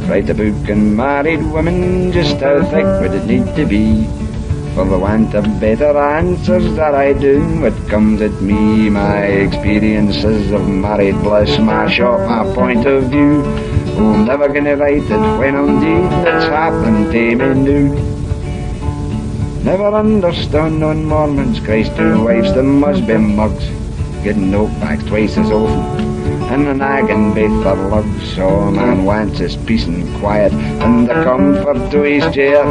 Write a book on married women, just how thick would it need to be? For the want of better answers that I do, what comes at me, my experiences of married bliss, my short, my point of view. Oh, I'm never gonna write it when indeed it's happened to me new. Never understood on Mormons, Christ, two wives, there must be mugs, getting knockbacks twice as often, and a nagging both their lugs. So a man wants his peace and quiet, and the comfort to his chair.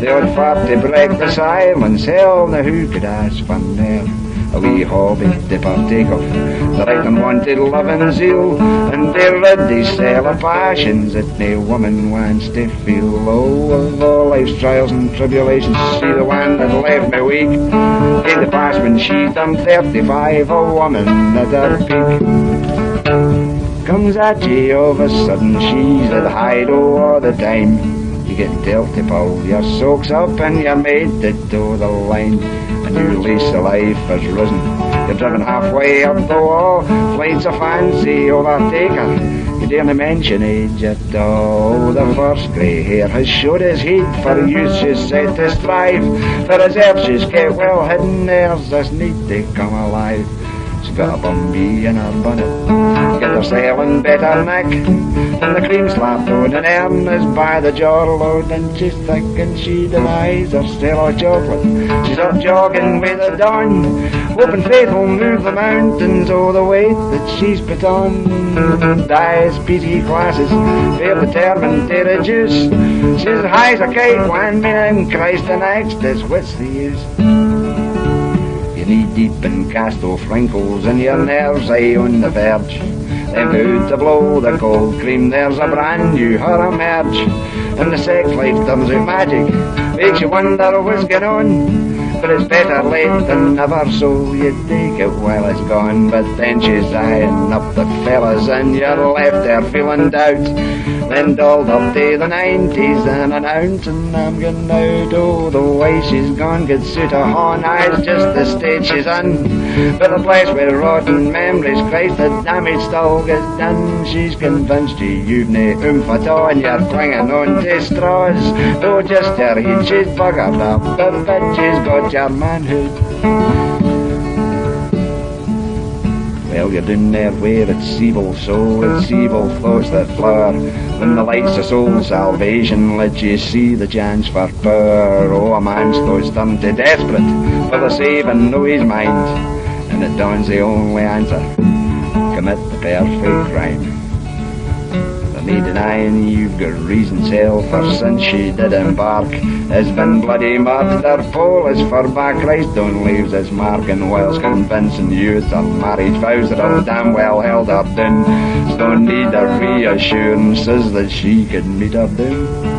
The odd fart to break the silence, hell, now who could ask for more? A wee hobby to partake of, the right unwanted love and zeal, and to rid his cell of passions that no woman wants to feel. Oh, of all life's trials and tribulations, see the one that left me weak in the past when she turned 35, a woman at her peak. Comes at ye of a sudden, she's at hide all the time. You get dealt to pull your socks up and you're made to toe the line. A new lease of life has risen, you're driven halfway up the wall. Flights of fancy overtake her, you daren't mention age at all. The first grey hair has showed his heat, for youth she's set to strive. For reserve she's kept well hidden, there's this need to come alive. She's got a bumby in her bonnet, get her sailing better neck, and the cream slapped on an arm is by the jar load, and she's thick and she denies her still of chocolate. She's up jogging with the dawn, hoping fate will move the mountains, oh the weight that she's put on. Dies PT classes, they're determined to reduce. She's as high as a kite, one minute in Christ the next is what's the use? Knee deep in cast off wrinkles and your nerves aye on the verge. Then out to blow the cold cream, there's a brand new her emerge. And the sex life turns out magic, makes you wonder what's going on. But it's better late than never, so you take it while it's gone. But then she's eyeing up the fellas and you're left there feeling doubt. Then dolled up to the 90s and an ounce, and I'm getting out. Oh, the way she's gone could suit her horn eyes, just the state she's in. But the place where rotten memories, Christ, the damage still gets done. She's convinced you've no oomph at all, and you're clinging on to straws. Though just your head she's buggered up, but she's got your manhood. Well, you're down there where it's evil soul, it's evil thoughts that flower. When the lights of soul salvation let you see the chance for power. Oh, a man's thoughts turn to desperate for the saving of his mind, and it dawns the only answer, commit the perfect crime. Me denying you've got reasons hell, for since she did embark has been bloody murder. Paul is for back, Christ don't leaves his mark, and whilst convincing you it's her marriage vows that have damn well held her down, don't need her reassurances that she could meet her doom.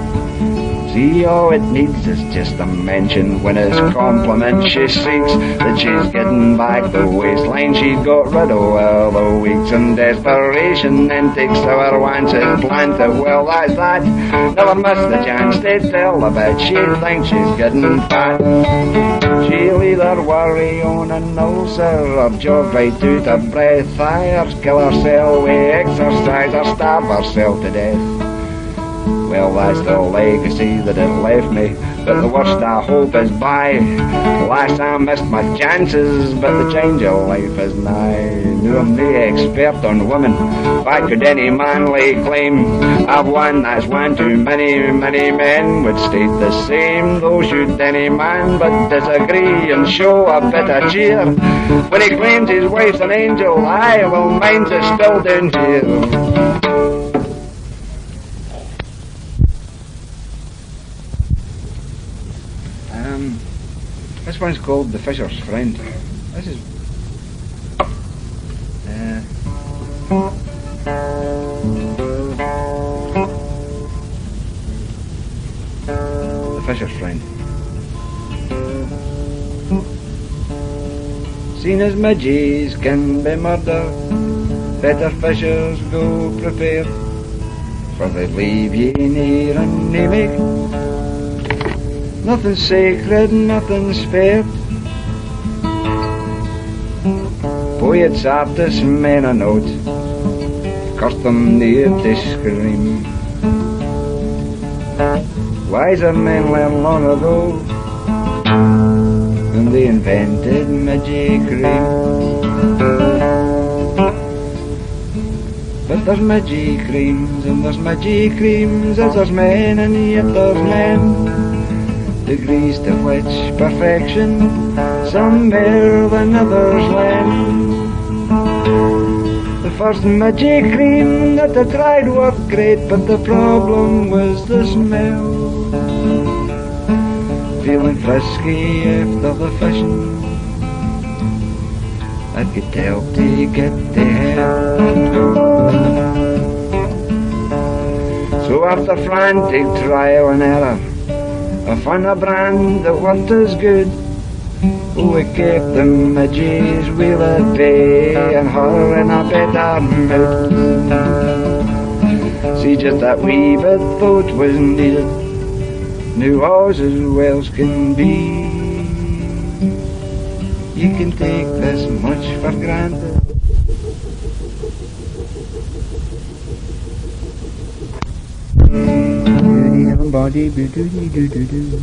See, all it needs is just a mention when his compliment she seeks, that she's getting back the waistline she'd got rid of. Well, the weeks in desperation then takes our wants and planted. Well, that's that, never miss the chance to tell about. She thinks she's getting fat. She'll either worry on an ulcer or jog right out her breath, or kill herself with exercise or starve herself to death. Well, that's the legacy that it left me, but the worst I hope is by. Last I missed my chances, but the change of life is nigh. No, I'm no expert on women, why could any man lay claim? I've one that's one too many, many men would state the same. Though should any man but disagree and show a bit of cheer, when he claims his wife's an angel, aye, well mine's is still down here. This one's called The Fisher's Friend. This is... The Fisher's Friend. Seen as midges can be murdered, better fishers go prepared, for they leave ye near and they make nothing sacred, nothing spared. Poets, artists, men of note, curse them near to scream. Wiser men learned long ago, and they invented magic cream. But there's magic creams, and there's magic creams, as there's men, and yet there's men. Degrees to which perfection some better than others lend. The first magic cream that I tried worked great, but the problem was the smell. Feeling frisky after the fishing, I could help to get the hell. So after frantic trial and error, I found a brand that worked as good. Oh, it kept the midges wheel at bay and her in a better mood. See, just that wee bit thought was needed, knew all's as well as can be. You can take this much for granted. Body do do do do do do.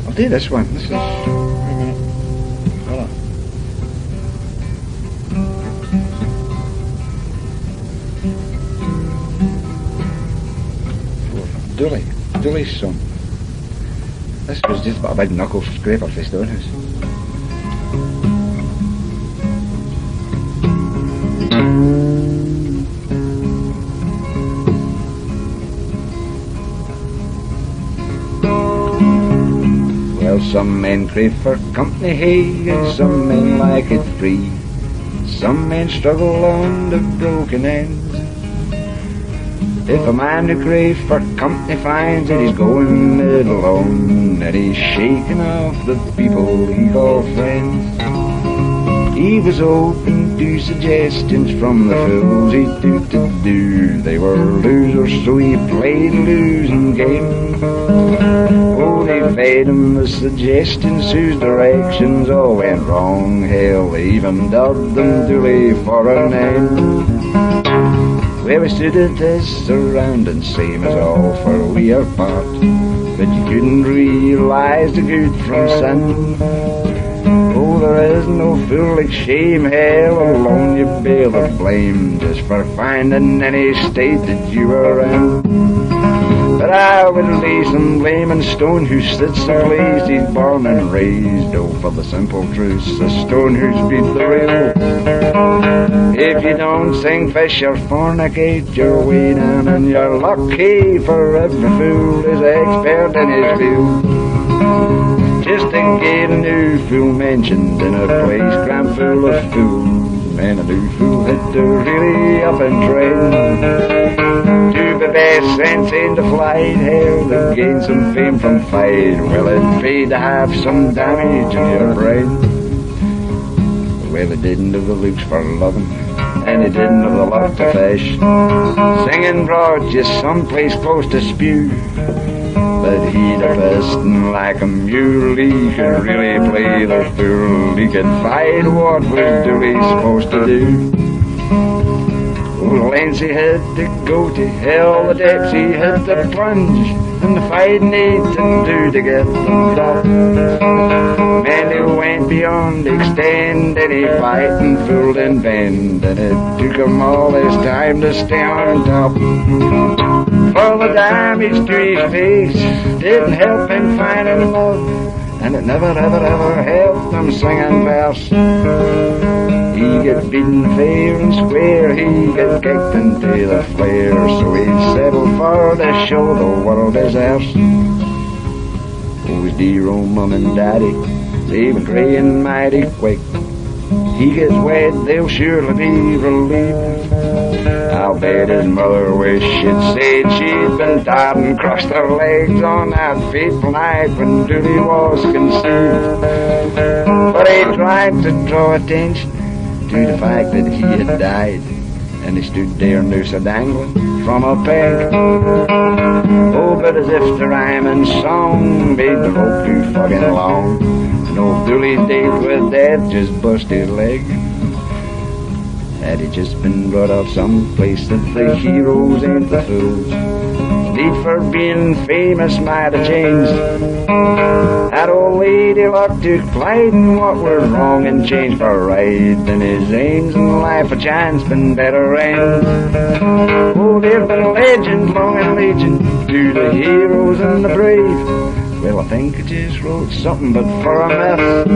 I'll do this one. This is. Hold on. Dooley's song. This was just about a big knuckle scraper for Stonehouse. Well, some men crave for company, hey, and some men like it free. Some men struggle on the broken ends. If a man who craves for company finds that he's going it alone, and he's shaking off the people he called friends, he was open to suggestions from the fools he do. They were losers, so he played a losing game. Oh, they fed him the suggestions whose directions all went wrong. Hell, they even dubbed them Dooley for a name. Where we stood at this surrounding, same as all, for we are part. But you couldn't realise the good from sin. Oh, there is no fool like shame, hell alone you bear the blame, just for finding any state that you were in. But I would lay some blame on Stone, who sits so pleased he's born and raised. Oh, for the simple truth, the Stone who's beat the real. If you don't sing fish or fornicate your way down, and you're lucky, for every fool is expert in his field. Just in case a new fool mentioned in a place crammed full of fools, man, a new fool had to really up and train. To be best sense into flight, hell, to gain some fame from fight, well, it'd pay to have some damage in your brain. Well, it didn't have the looks for loving, and it didn't have the luck to fish. Singing brought you someplace close to spew, but he'd a piston like a mule. He could really play the fool. He could fight. What was Dooley supposed to do? Old Lancy had to go to hell, the depths he had to plunge, and the fighting he'd to do to get them stopped. Man, he went beyond extend, and he fight and fooled and bend, and it took him all his time to stay on top. For the damage to his face didn't help him finding love, and it never ever helped him singing verse. He get beaten fair and square, he get kicked into the flare, so he'd settle for to show the world his arse. Oh, his dear old mum and daddy, they've been graying mighty quick. He gets wed, they'll surely be relieved. I'll bet his mother wished she'd said she'd been tied and crossed her legs on that fateful night when Dooley was conceived. But he tried to draw attention to the fact that he had died and he stood there noose a-dangling from a peg. Oh, but as if the rhyming song made the rope too fucking long, and old Dooley's date with death just bust his leg. Had he just been brought out someplace that the heroes ain't the fools, need for being famous might have changed. That old lady luck took pride in what was wrong and changed for right, and his aims in life a chance been better aimed. Oh, they've been legends, long and legion, to the heroes and the brave. Well, I think I just wrote something but for a myth.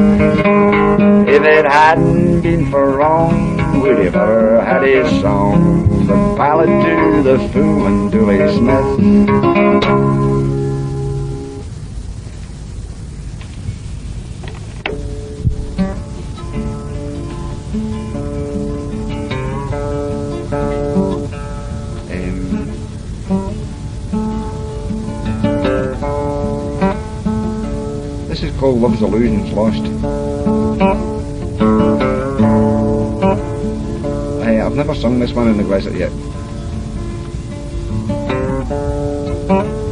If it hadn't been for wrong, would he have ever had his song? The ballad to the fool and Dooley Smith. This is called Love's Illusions Lost. I've never sung this one in the Gazette yet.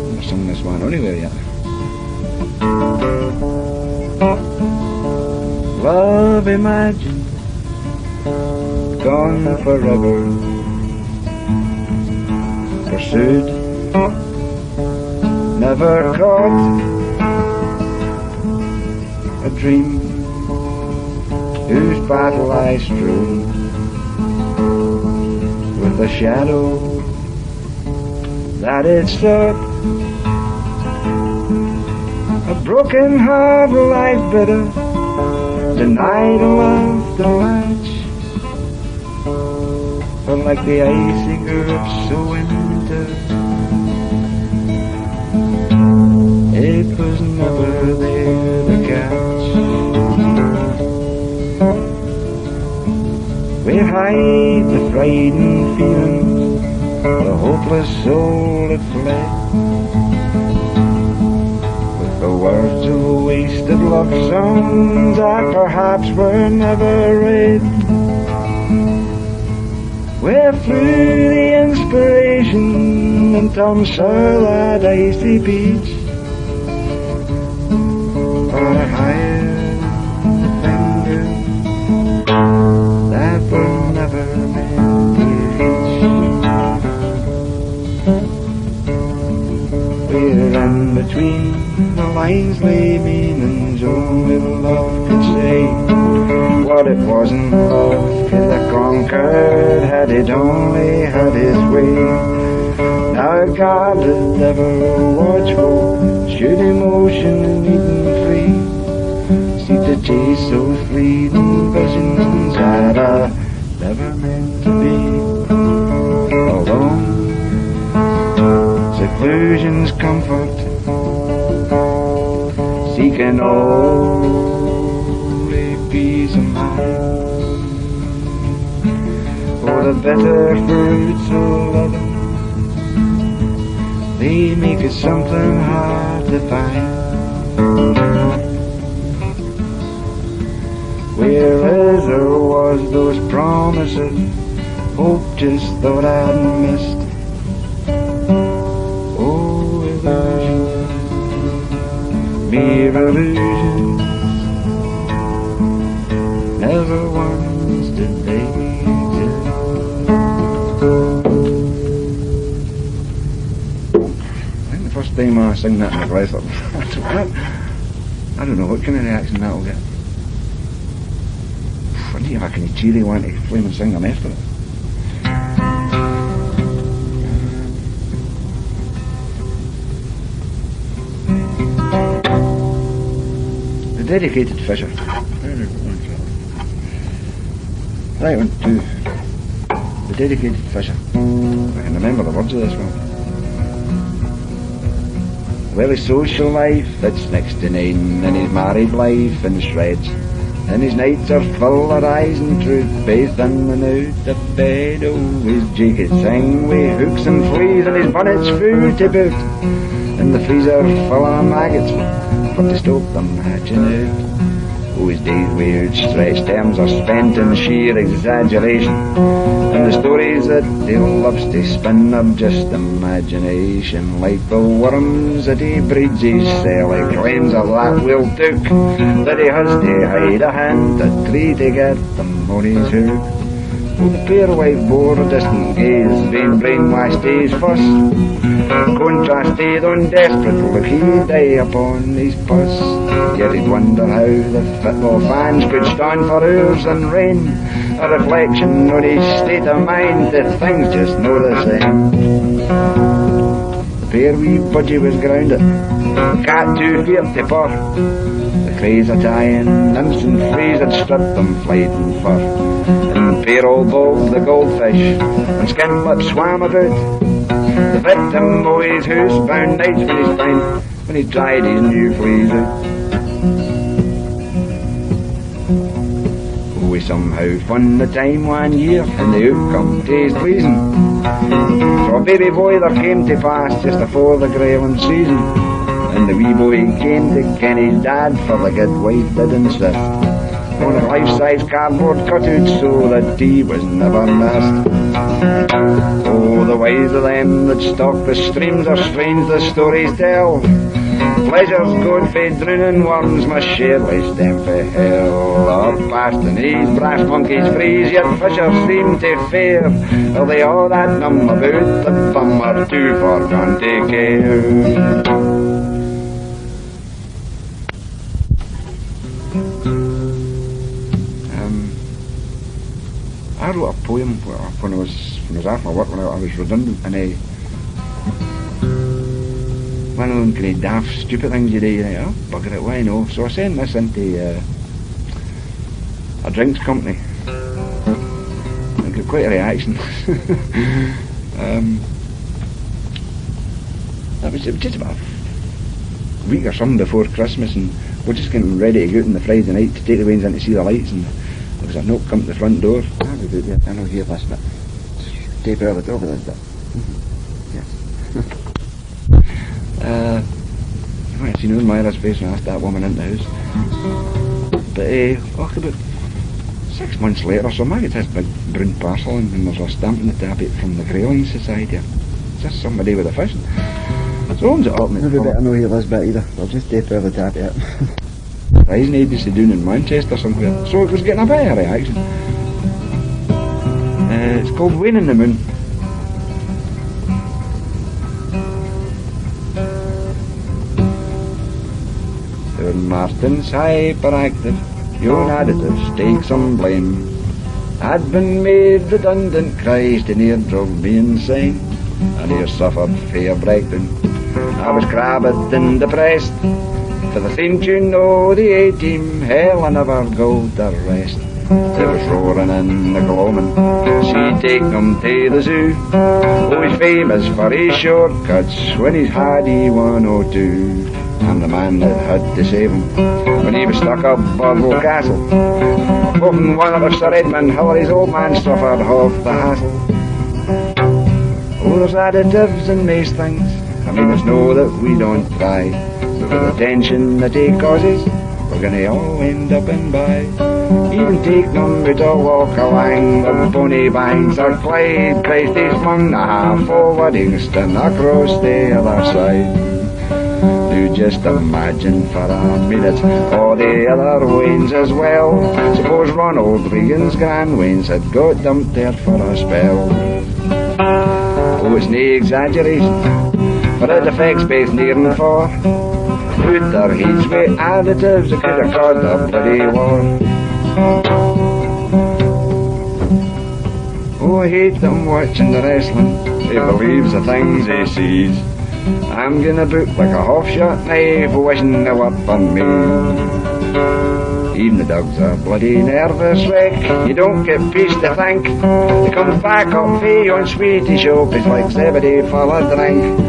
Never sung this one anywhere yet. Love imagined, gone forever, pursued, never caught, a dream whose path lies strewn with a shadow that it sought, a broken heart, life bitter, denied a love to match, but like the icy grips of winter, it was never there to catch. We hide the frightened feelings, the hopeless soul that fled, with the words of wasted love songs that perhaps were never read. We're through the inspiration and Tom Sawyer that icy beach, or higher the fingers that were never meant to reach. We're in between the lines, lay meanings only love could say. What it wasn't love could have conquered had it only had his way. Now God is ever watchful, should emotion needn't free, seek to chase those fleeting visions that are never meant to be. Alone, seclusion's comfort, seeking only peace of mind. For the better fruits of loving, they make it something hard to find. Whereas there was those promises, hope just thought I'd missed. Oh, illusion, mere illusion, never once did they exist. I think the first time I sing that in the class, I don't know what kind of reaction that'll get. I need like any cheery one to flame and sing them after it. The Dedicated Fisher. Right one, two. The Dedicated Fisher. I can remember the words of this one. Well, his social life, that's next to none, and his married life in shreds. And his nights are full of eyes and truth, bathed in and out of bed. Oh, his jacket sang with hooks and fleas, and his bonnet's full to boot, and the freezer full of maggots, for to stop them hatching out. Oh, his days with outstretched terms are spent in sheer exaggeration, and the stories that he loves to spin are just imagination, like the worms that he breeds his cell. He claims of that will took, that he has to hide a hand, a tree to get them on his hook. Oh, the poor wife bore a distant gaze, being brainwashed to his fuss, contrasted on desperate look, he'd die upon his puss. Yet he'd wonder how the football fans could stand for hours and rain, a reflection on his state of mind, that things just know the same. The poor wee budgie was grounded, the cat too fierce to purr, the craze of tying nymphs and fleas had stripped them flight and fur, and poor old Bob the goldfish and skin lips swam about, the victim of his house-bound nights when he's found, when he dried his new fleas out. We somehow fun the time one year, and the outcome tastes pleasing. For a baby boy there came to pass just afore the growing season, and the wee boy came to ken his dad, for the good wife did insist on a life-size cardboard cutout so that he was never missed. Oh, the ways of them that stalk the streams are strange, the stories tell. Pleasures good for drowning worms must share lest them for hell. Up past the knees brass monkeys freeze, yet fishers seem to fare. Are they all that numb about the bum are too far gone to care? I wrote a poem when I was off my work, when I was redundant, and one of them kind of daft, stupid things you do, you think, oh, bugger it, why no? So I sent this into a drinks company. I got quite a reaction. It was just about a week or something before Christmas, and we're just getting ready to go out on the Friday night to take the wains in to see the lights, and there was a knock come to the front door. I know hear this bit. Tape over the top of this bit. Yes. I might have seen Myra's face when I asked that woman in the house. But about 6 months later or so, I get this big brown parcel, and there's a stamp on the top of it from the Grayling Society. It's just somebody with a fish. So owns it up. Maybe better know hear this bit either. I'll just tape over the top of it. Rising agency down in Manchester somewhere. So it was getting a bit of a reaction. It's called Wayne and the Moon. Martin's hyperactive, young additives take some blame. Had been made redundant, Christ, and he drove me insane, and he suffered fair breakdown. I was crabbed and depressed, for the theme tune of the A-team, hell I never go to rest. They was roaring in the gloaming, she take them to the zoo. Oh, he's famous for his shortcuts when he's had E102. I'm the man that had to save him when he was stuck up Barlow Castle. Often one of Sir Edmund Hillary's old man suffered half the hassle. Oh, there's additives in most things, I mean us know that we don't try, but with the tension that he causes, we're gonna all end up in by. Even take them out to walk along the bonny banks of Clyde, Christ he's flung a half forward Kingston across the other side. Do just imagine for a minute all the other Waynes as well. Suppose Ronald Reagan's grand Waynes had got dumped there for a spell. Oh, it's no exaggeration, but it affects both near and far. Put their heads with additives that could have caused a bloody war. Oh, I hate them watching the wrestling, he believes the things he sees. I'm gonna boot like a half-shot knife, wishing they were on me. Even the dogs are bloody nervous wreck, you don't get peace to thank. They come back up for you on Swedish Hope, it's like Zebedee for a drink.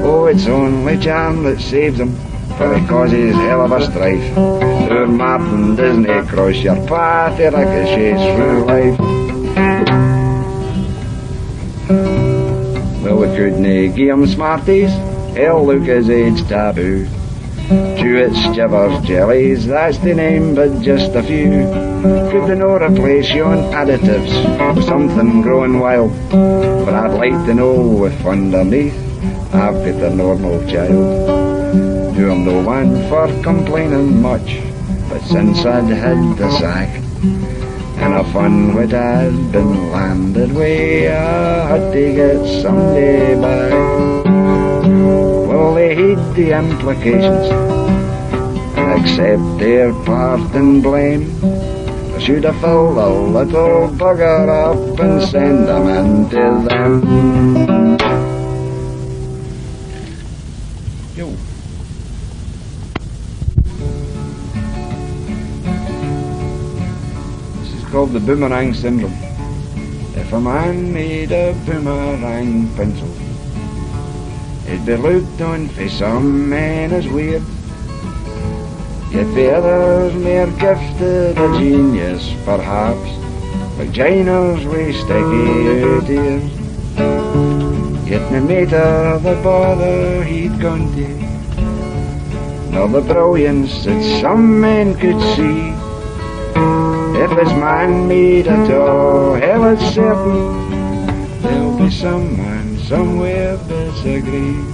Oh, it's only jam that saves them, for it causes hell of a strife. Poor Martin doesn't cross your path, he ricochets through life. Well, we couldn't give him Smarties, hell, look his age taboo. Jewets, Jivers, Jellies, that's the name, but just a few. Could they no replace yon additives with something growing wild? But I'd like to know if underneath I've got a normal child, who am no one for complaining much, but since I'd had the sack and a fun which I'd been landed way, I had to get someday back. Well, they heed the implications and accept their part in blame. I should have filled a little bugger up and send them into them. Yo. This is called the boomerang syndrome. If a man made a boomerang pencil, it'd be looked on for some men as weird. Yet the others more gifted a genius, perhaps, vaginas with sticky ears. Yet no matter the bother he'd gone to, nor the brilliance that some men could see, if his man made it all, hell it's certain there'll be someone somewhere disagrees.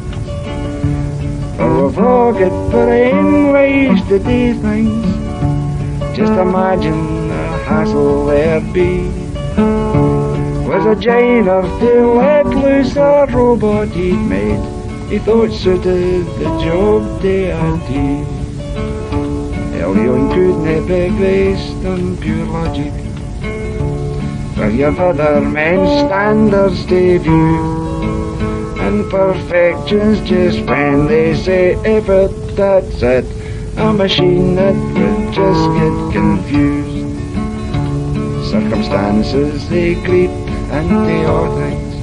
For we've all got brain ways to do things. Just imagine the hassle there'd be. Was a jailer to let loose a robot he'd made, he thought suited the job day and day. Hell, you couldn't be based on pure logic, for you've other men's standards to view. And perfection's just when they say if it, that's it. A machine that would just get confused. Circumstances, they creep into all things,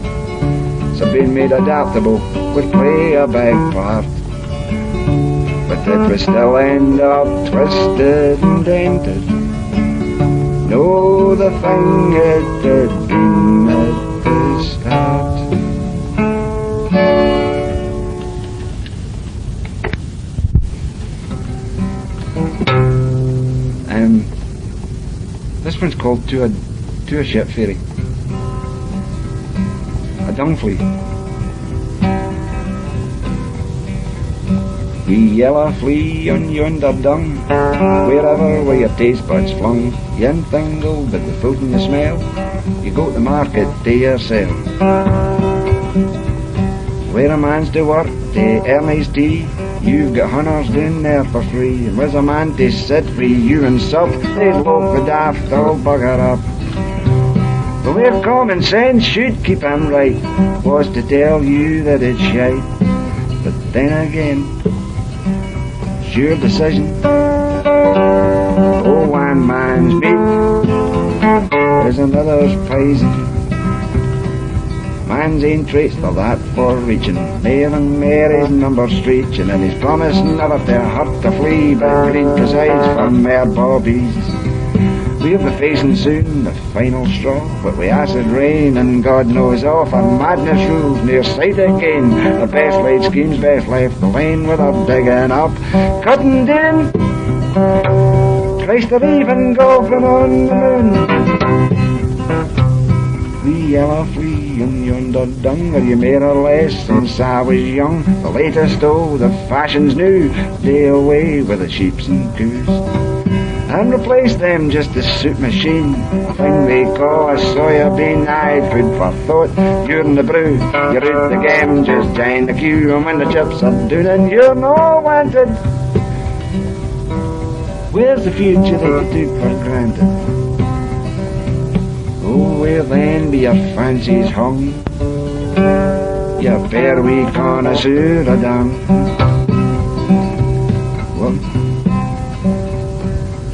so being made adaptable would play a big part. But it would still end up twisted and dented. No, the thing it had been at the start. This one's called To a Ship Ferry. A dung flea. Ye yellow flea on yonder dung, wherever where your taste buds flung, you entangled with the food and the smell, you go to market to yourself. Where a man's to work to earn his tea, you've got hunters down there for free. And where's a man to sit for you and sup, they'd loaf the daft all bugger up. But where common sense should keep him right was to tell you that it's shite. But then again, it's your decision. Oh, one man's meat is another's poison. Man's ain traits are that for reaching, mair and mair his number stretching, and his promise never to hurt the flea, but greed presides for mere bobbies. We'll be facing soon the final straw, but with acid rain and God knows off, and madness rules near sight again. The best laid schemes best left alone without digging up, cutting down. Christ, they're even golfing on the moon. The yellow flea on yonder dung, are you more or less since I was young? The latest, oh, the fashion's new, do away with the sheeps and coos, and replace them just to suit machine. A thing they call a soya-bean, aye, food for thought. You're in the brew, you're out the game, just join the queue, and when the chips are down and you're no wanted, where's the future that you took for granted? Oh, where then be your fancies hung, you fair wee connoisseur of dung?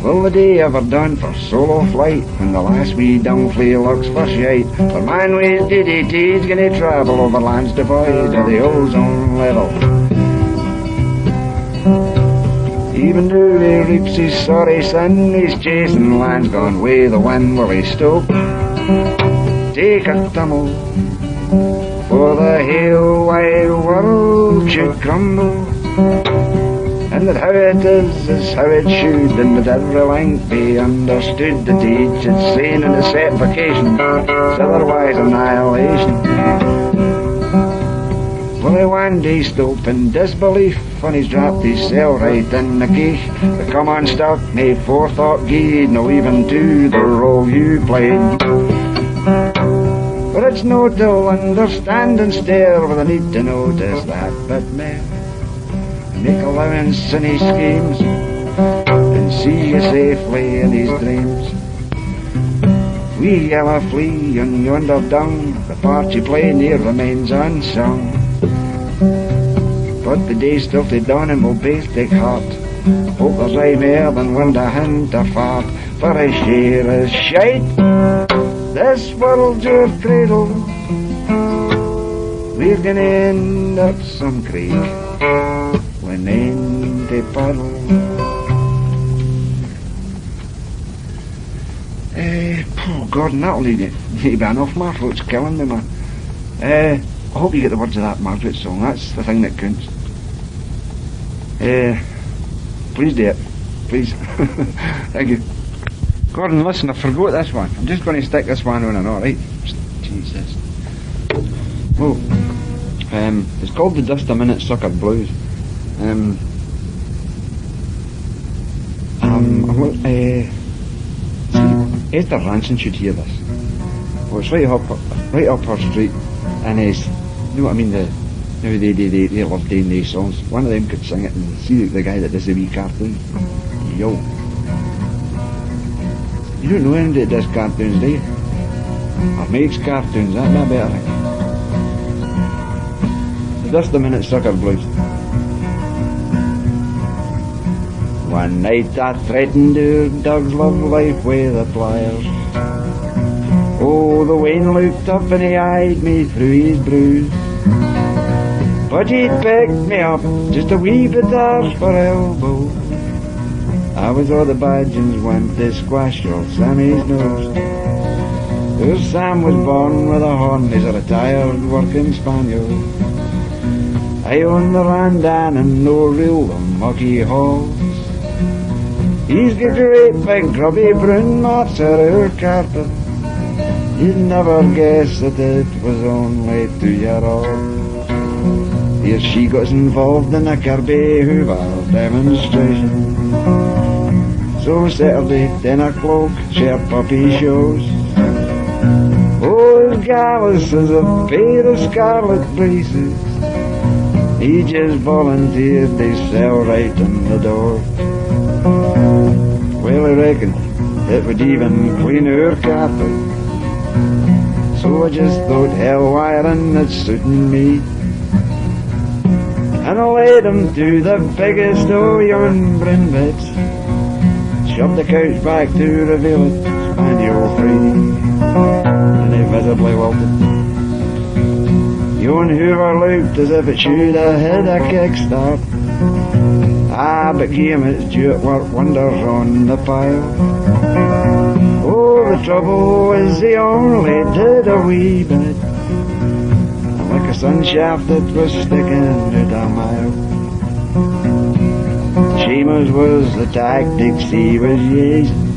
Will the day ever done for solo flight, when the last wee dung flea looks for shite? For man with DDT's gonna travel over lands devoid of the ozone level. Even though he reaps his sorry son, he's chasing lands gone way the wind will he stoke. Take a tumble, for the whole wide world should crumble, and and that how it is how it should, and that every link be understood, that each is seen in a set vacation, otherwise annihilation. Well, I one day stopped in disbelief when he's dropped his cell right in the case. The common stock, nae forethought gave, no even to the role you played. But it's no to understand and stare with a need to notice that bit more. Make allowance in his schemes and see you safely in his dreams. We yellow flea on yonder dung, the part you play near remains unsung. But the day's still to dawn and we'll both take heart. Hope there's aye more than wind a hand to fart. For a share is shite, this world's your cradle. We're gonna end up some creek when in the puddle. Poor Gordon, that'll need to be enough, Marshall. It's killing me, man. I hope you get the words of that Margaret song. That's the thing that counts. Please do it. Please. Thank you. Gordon, listen, I forgot this one. I'm just going to stick this one on and all, right? Jesus. Oh, it's called The Dust a Minute Sucker Blues. Esther Ranson should hear this. Well, it's right up her street, and you know what I mean, they love doing these songs. One of them could sing it, and see the guy that does the wee cartoon. Yo. You don't know anybody that does cartoons, do you? Or makes cartoons, that'd be a better thing. Just a minute, sucker blues. One night I threatened her dog's love life with the pliers. Oh, the Wayne looked up and he eyed me through his bruise. But he'd picked me up just a wee bit arse for elbow. I was all the badgins went to squash old Sammy's nose. Poor Sam was born with a horn, he's a retired working spaniel. I own the Randan and no real the mucky halls. He's got great big grubby brown marks on our carpet. You'd never guess that it was only 2 year old. Here she got involved in a Kirby Hoover demonstration. So Saturday, 10 o'clock, share puppy shows. Oh, his Gallus has a pair of scarlet braces. He just volunteered to sell right in the door. Well, I reckon it would even clean her carpet. So I just thought hell wiring that's suiting me. And I led him to the biggest of yon brin bits. Shoved the couch back to reveal it, spaniel free. And he visibly wilted. Yon Hoover looked as if it should have had a kickstart. Ah, but came its due work wonders on the pile. Oh, the trouble was he only did a wee bit. And like a sun shaft that was sticking out a mile. Seamus was the tactics he was using.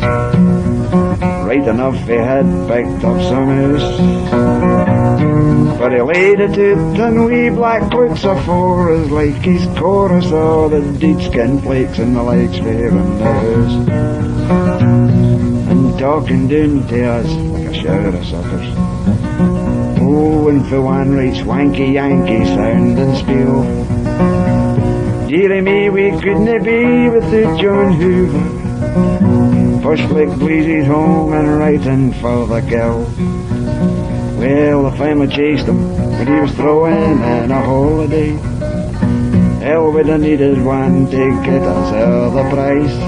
Right enough he had picked up some moose. But he laid a tooth and wee black clicks afore us like his chorus of the deed skin flakes and the legs favouring the house. And talking down to us like a shower of suckers. Oh, and for one right swanky Yankee sound and spiel. Dearie me, we couldn't be without John Hoover. First flick Bleezy's home and right in for the kill. Well, the family chased him, but he was throwing in a holiday. Hell, we'd have needed one to get us out the price.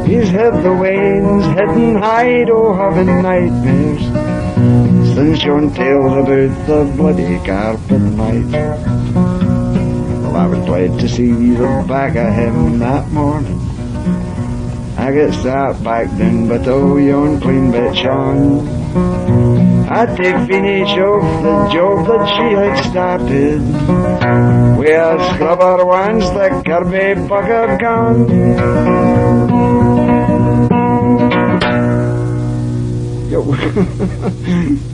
He's hid the Waynes, hidden hide, oh, having nightmares. Since Sean tales about the bloody carpet night. Well, I was glad to see the back of him that morning. I get sat back down, but oh, yon clean bit Sean. I'd take finish of the job that she had started. We're scrubber once the Kirby bugger gone. Yo.